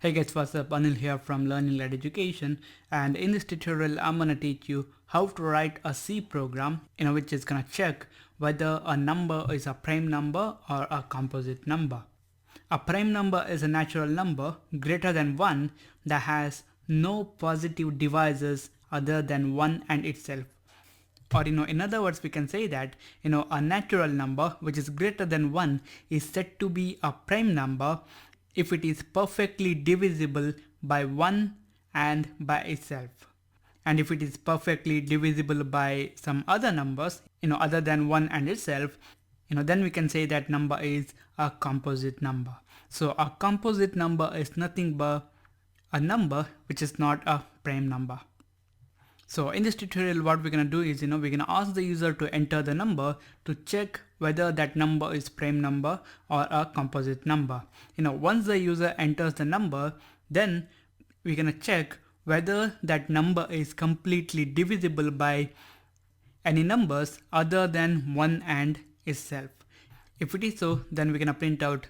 Hey guys, what's up? Anil here from Techno Education, and in this tutorial I'm gonna teach you how to write a C program which is gonna check whether a number is a prime number or a composite number. A prime number is a natural number greater than 1 that has no positive divisors other than 1 and itself. Or in other words, we can say that a natural number which is greater than 1 is said to be a prime number if it is perfectly divisible by 1 and by itself. And if it is perfectly divisible by some other numbers other than 1 and itself, then we can say that number is a composite number. So a composite number is nothing but a number which is not a prime number. So in this tutorial what we're going to do is we're going to ask the user to enter the number to check whether that number is prime number or a composite number. Once the user enters the number, then we're going to check whether that number is completely divisible by any numbers other than 1 and itself. If it is so, then we're going to print out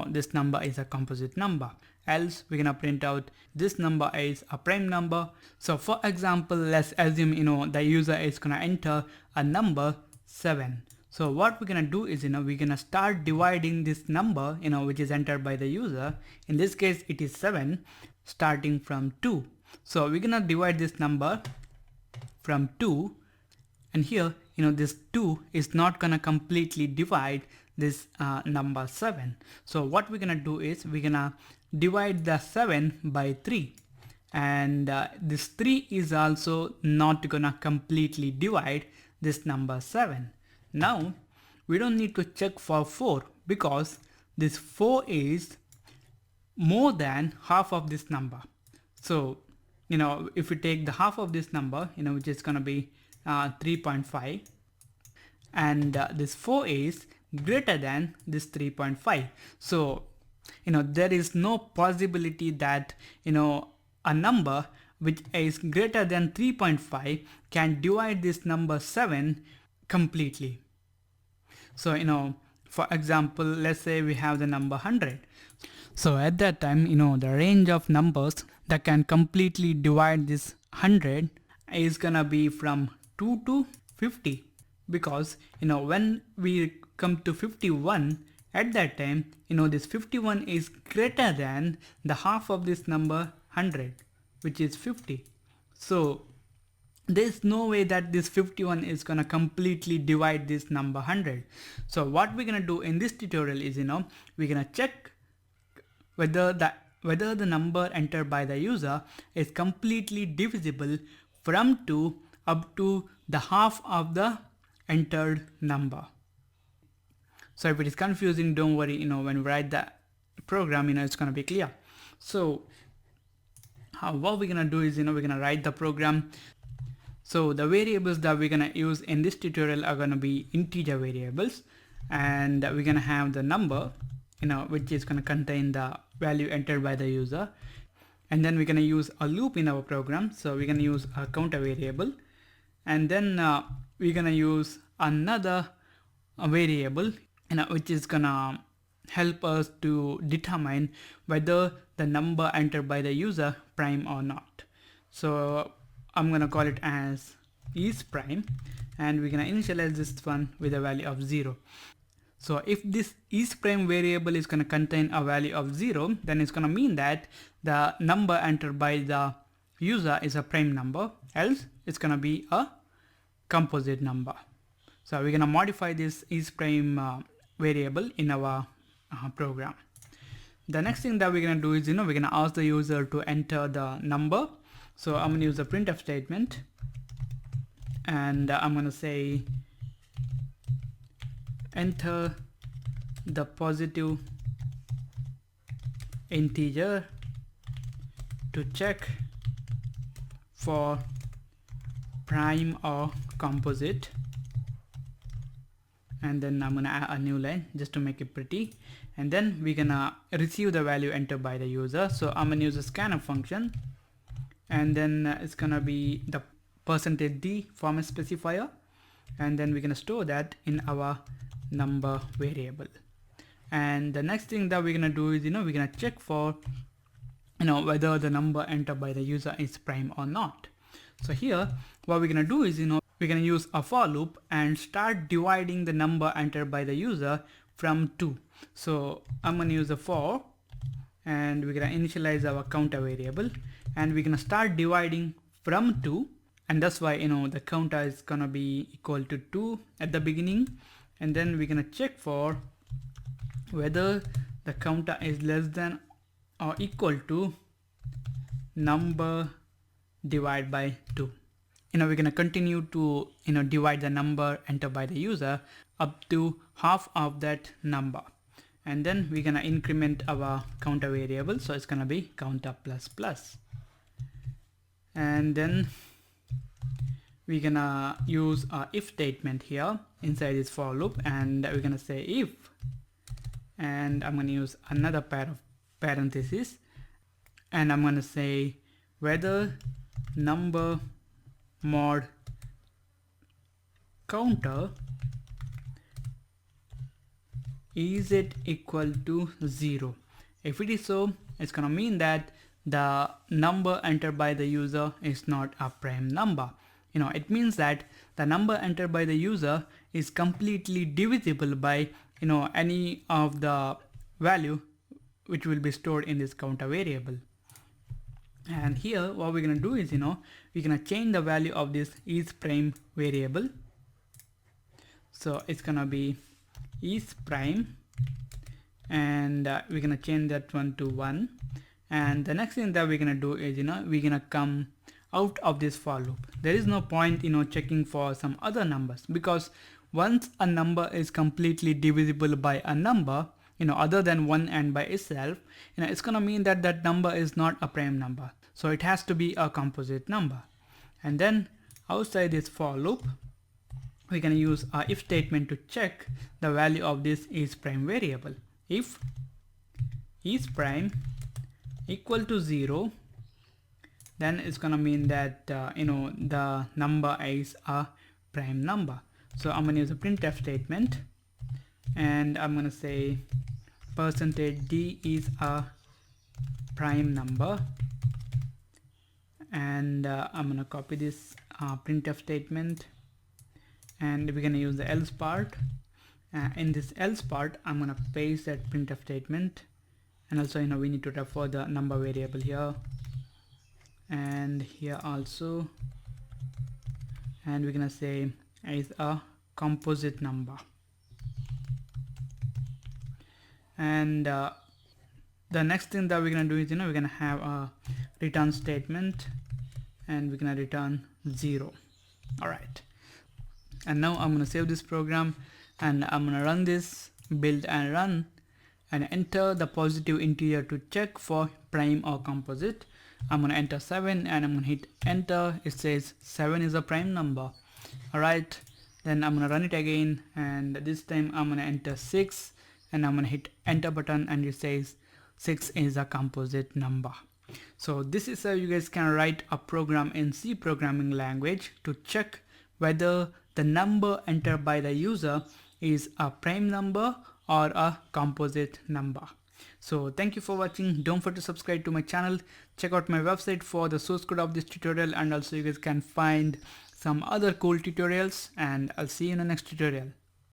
this number is a composite number. Else we're gonna print out this number is a prime number. So for example, let's assume the user is gonna enter a number 7. So what we're gonna do is we're gonna start dividing this number which is entered by the user. In this case it is 7, starting from 2. So we're gonna divide this number from 2, and here this 2 is not gonna completely divide this number 7. So what we're gonna do is we're gonna divide the 7 by 3, and this 3 is also not gonna completely divide this number 7. Now we don't need to check for 4 because this 4 is more than half of this number. So if we take the half of this number which is gonna be 3.5, and this 4 is greater than this 3.5. So there is no possibility that a number which is greater than 3.5 can divide this number 7 completely. So for example, let's say we have the number 100. So at that time the range of numbers that can completely divide this 100 is gonna be from 2 to 50, because when we come to 51, at that time this 51 is greater than the half of this number 100, which is 50. So there's no way that this 51 is gonna completely divide this number 100. So what we're gonna do in this tutorial is we're gonna check whether the number entered by the user is completely divisible from 2 up to the half of the entered number. So if it is confusing, don't worry, when we write the program, it's gonna be clear. So what we're gonna do is we're gonna write the program. So the variables that we're gonna use in this tutorial are gonna be integer variables, and we're gonna have the number which is gonna contain the value entered by the user, and then we're gonna use a loop in our program. So we're gonna use a counter variable, and then we're gonna use another variable which is gonna help us to determine whether the number entered by the user prime or not. So I'm gonna call it as is prime, and we're gonna initialize this one with a value of 0. So if this is prime variable is gonna contain a value of 0, then it's gonna mean that the number entered by the user is a prime number, else it's gonna be a composite number. So we're gonna modify this is prime variable in our program. The next thing that we're gonna do is we're gonna ask the user to enter the number. So I'm gonna use a printf statement, and I'm gonna say enter the positive integer to check for prime or composite, and then I'm gonna add a new line just to make it pretty, and then we're gonna receive the value entered by the user. So I'm gonna use a scanf function, and then it's gonna be the %d format specifier, and then we're gonna store that in our number variable. And the next thing that we're gonna do is we're gonna check for whether the number entered by the user is prime or not. So here what we're gonna do is we're gonna use a for loop and start dividing the number entered by the user from 2. So I'm gonna use a for, and we're gonna initialize our counter variable, and we're gonna start dividing from 2, and that's why the counter is gonna be equal to 2 at the beginning, and then we're gonna check for whether the counter is less than or equal to number divided by 2. We're gonna continue to divide the number entered by the user up to half of that number, and then we're gonna increment our counter variable, so it's gonna be counter plus plus, and then we're gonna use a if statement here inside this for loop, and we're gonna say if, and I'm gonna use another pair of parentheses, and I'm gonna say whether number mod counter is it equal to 0. If it is so, it's gonna mean that the number entered by the user is not a prime number. It means that the number entered by the user is completely divisible by any of the value which will be stored in this counter variable. And here what we're gonna do is we're gonna change the value of this is prime variable. So it's gonna be is prime, and we're gonna change that one to 1. And the next thing that we're gonna do is we're gonna come out of this for loop. There is no point checking for some other numbers, because once a number is completely divisible by a number other than 1 and by itself, it's gonna mean that that number is not a prime number, so it has to be a composite number. And then outside this for loop, we're gonna use a if statement to check the value of this is prime variable. If is prime equal to 0, then it's gonna mean that the number is a prime number. So I'm gonna use a printf statement, and I'm gonna say %d is a prime number, and I'm gonna copy this printf statement, and we're gonna use the else part. In this else part, I'm gonna paste that printf statement, and also we need to refer the number variable here and here also, and we're gonna say is a composite number. And the next thing that we're gonna do is we're gonna have a return statement, and we're gonna return 0. All right, and now I'm gonna save this program, and I'm gonna run this build and run, and enter the positive integer to check for prime or composite. I'm gonna enter 7, and I'm gonna hit enter. It says 7 is a prime number. All right, then I'm gonna run it again, and this time I'm gonna enter 6, and I'm gonna hit enter button, and it says 6 is a composite number. So this is how you guys can write a program in C programming language to check whether the number entered by the user is a prime number or a composite number. So thank you for watching. Don't forget to subscribe to my channel. Check out my website for the source code of this tutorial, and also you guys can find some other cool tutorials, and I'll see you in the next tutorial.